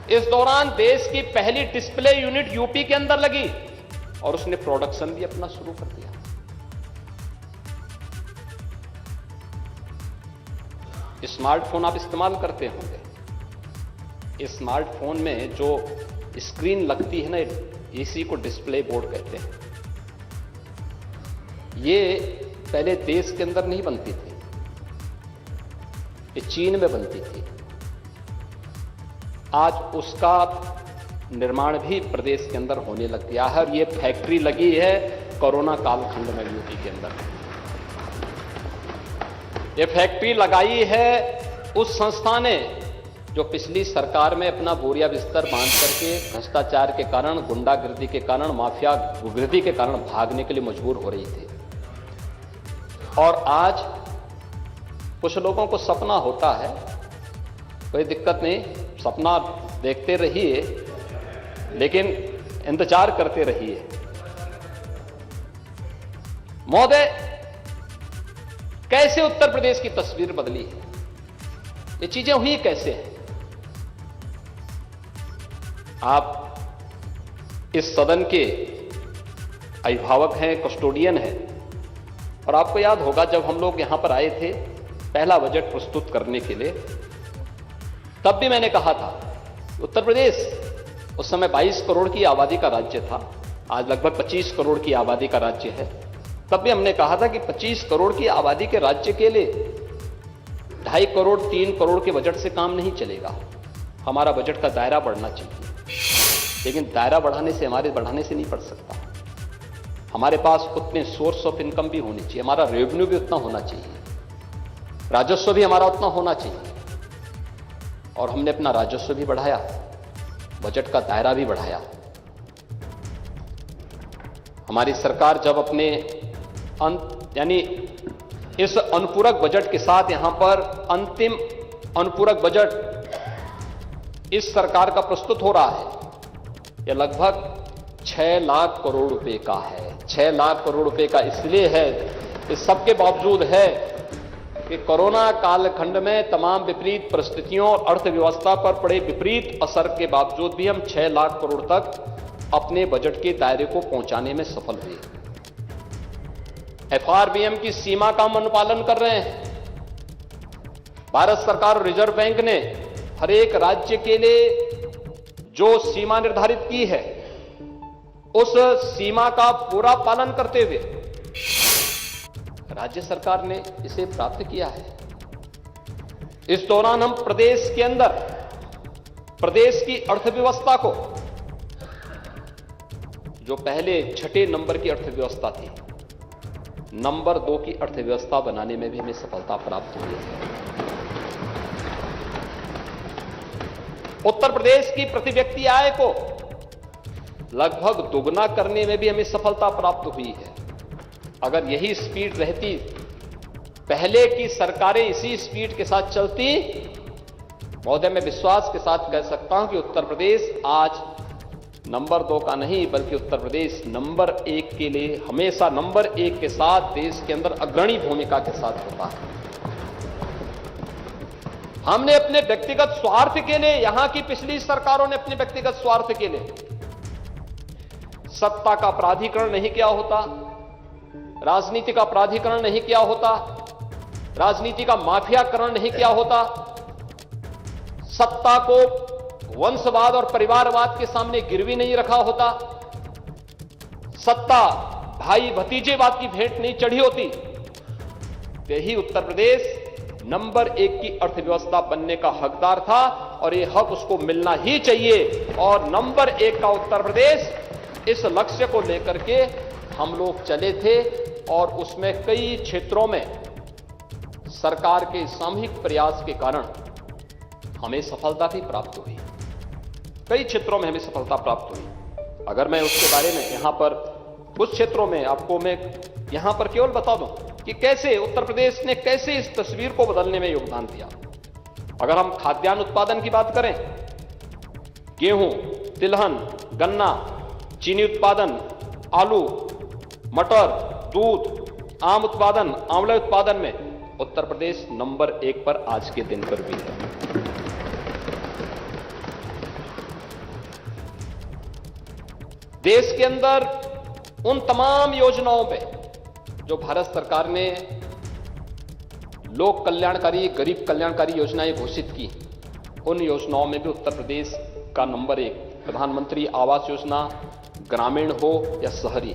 इस दौरान देश की पहली डिस्प्ले यूनिट यूपी के अंदर लगी और उसने प्रोडक्शन भी अपना शुरू कर दिया। स्मार्टफोन आप इस्तेमाल करते होंगे। स्मार्टफोन में जो स्क्रीन लगती है ना, इसी को डिस्प्ले बोर्ड कहते हैं। ये पहले देश के अंदर नहीं बनती थी, ये चीन में बनती थी। आज उसका निर्माण भी प्रदेश के अंदर होने लग गया है और ये फैक्ट्री लगी है कोरोना कालखंड में यूपी के अंदर। ये फैक्ट्री लगाई है उस संस्था ने जो पिछली सरकार में अपना बोरिया बिस्तर बांध करके भ्रष्टाचार के कारण, गुंडागिर्दी के कारण, माफिया गिरदी के कारण भागने के लिए मजबूर हो रही थी। और आज कुछ लोगों को सपना होता है, कोई दिक्कत नहीं, सपना देखते रहिए लेकिन इंतजार करते रहिए। महोदय, कैसे उत्तर प्रदेश की तस्वीर बदली है? ये चीजें हुई कैसे हैं? आप इस सदन के अभिभावक हैं, कस्टोडियन हैं, और आपको याद होगा जब हम लोग यहां पर आए थे पहला बजट प्रस्तुत करने के लिए, तब भी मैंने कहा था उत्तर प्रदेश उस समय 22 करोड़ की आबादी का राज्य था, आज लगभग 25 करोड़ की आबादी का राज्य है। तब भी हमने कहा था कि 25 करोड़ की आबादी के राज्य के लिए 2.5 करोड़ 3 करोड़ के बजट से काम नहीं चलेगा। हमारा बजट का दायरा बढ़ना चाहिए, लेकिन दायरा बढ़ाने से नहीं बढ़ सकता। हमारे पास उतने सोर्स ऑफ इनकम भी होनी चाहिए, हमारा रेवेन्यू भी उतना होना चाहिए, राजस्व भी हमारा उतना होना चाहिए। और हमने अपना राजस्व भी बढ़ाया, बजट का दायरा भी बढ़ाया। हमारी सरकार जब अपने यानी इस अनुपूरक बजट के साथ यहां पर अंतिम अनुपूरक बजट इस सरकार का प्रस्तुत हो रहा है, यह लगभग 6 लाख करोड़ रुपए का है। 6 लाख करोड़ रुपए का इसलिए है, इस सबके बावजूद है कि कोरोना कालखंड में तमाम विपरीत परिस्थितियों और अर्थव्यवस्था पर पड़े विपरीत असर के बावजूद भी हम 6 लाख करोड़ तक अपने बजट के दायरे को पहुंचाने में सफल हुए। एफआरबीएम की सीमा का हम अनुपालन कर रहे हैं। भारत सरकार और रिजर्व बैंक ने हर एक राज्य के लिए जो सीमा निर्धारित की है, उस सीमा का पूरा पालन करते हुए राज्य सरकार ने इसे प्राप्त किया है। इस दौरान हम प्रदेश के अंदर प्रदेश की अर्थव्यवस्था को, जो पहले 6 नंबर की अर्थव्यवस्था थी, नंबर 2 की अर्थव्यवस्था बनाने में भी हमें सफलता प्राप्त हुई है। उत्तर प्रदेश की प्रति व्यक्ति आय को लगभग दोगुना करने में भी हमें सफलता प्राप्त हुई है। अगर यही स्पीड रहती, पहले की सरकारें इसी स्पीड के साथ चलती, महोदय मैं विश्वास के साथ कह सकता हूं कि उत्तर प्रदेश आज नंबर 2 का नहीं बल्कि उत्तर प्रदेश नंबर 1 के लिए हमेशा नंबर 1 के साथ देश के अंदर अग्रणी भूमिका के साथ होता है। हमने अपने व्यक्तिगत स्वार्थ के लिए, यहां की पिछली सरकारों ने अपने व्यक्तिगत स्वार्थ के लिए सत्ता का प्राधिकरण नहीं किया होता, राजनीति का प्राधिकरण नहीं किया होता, राजनीति का माफियाकरण नहीं किया होता, सत्ता को वंशवाद और परिवारवाद के सामने गिरवी नहीं रखा होता, सत्ता भाई भतीजेवाद की भेंट नहीं चढ़ी होती, यही उत्तर प्रदेश नंबर 1 की अर्थव्यवस्था बनने का हकदार था और यह हक उसको मिलना ही चाहिए। और नंबर 1 का उत्तर प्रदेश, इस लक्ष्य को लेकर के हम लोग चले थे और उसमें कई क्षेत्रों में सरकार के सामूहिक प्रयास के कारण हमें सफलता भी प्राप्त हुई। कई क्षेत्रों में हमें सफलता प्राप्त हुई। अगर मैं उसके बारे में यहां पर कुछ क्षेत्रों में आपको मैं यहां पर केवल बता दूं कि कैसे उत्तर प्रदेश ने कैसे इस तस्वीर को बदलने में योगदान दिया। अगर हम खाद्यान्न उत्पादन की बात करें, गेहूं, तिलहन, गन्ना, चीनी उत्पादन, आलू, मटर, दूध, आम उत्पादन, आंवला उत्पादन में उत्तर प्रदेश नंबर 1 पर आज के दिन पर भी है। देश के अंदर उन तमाम योजनाओं पे जो भारत सरकार ने लोक कल्याणकारी, गरीब कल्याणकारी योजनाएं घोषित की, उन योजनाओं में भी उत्तर प्रदेश का नंबर 1 प्रधानमंत्री आवास योजना, ग्रामीण हो या शहरी।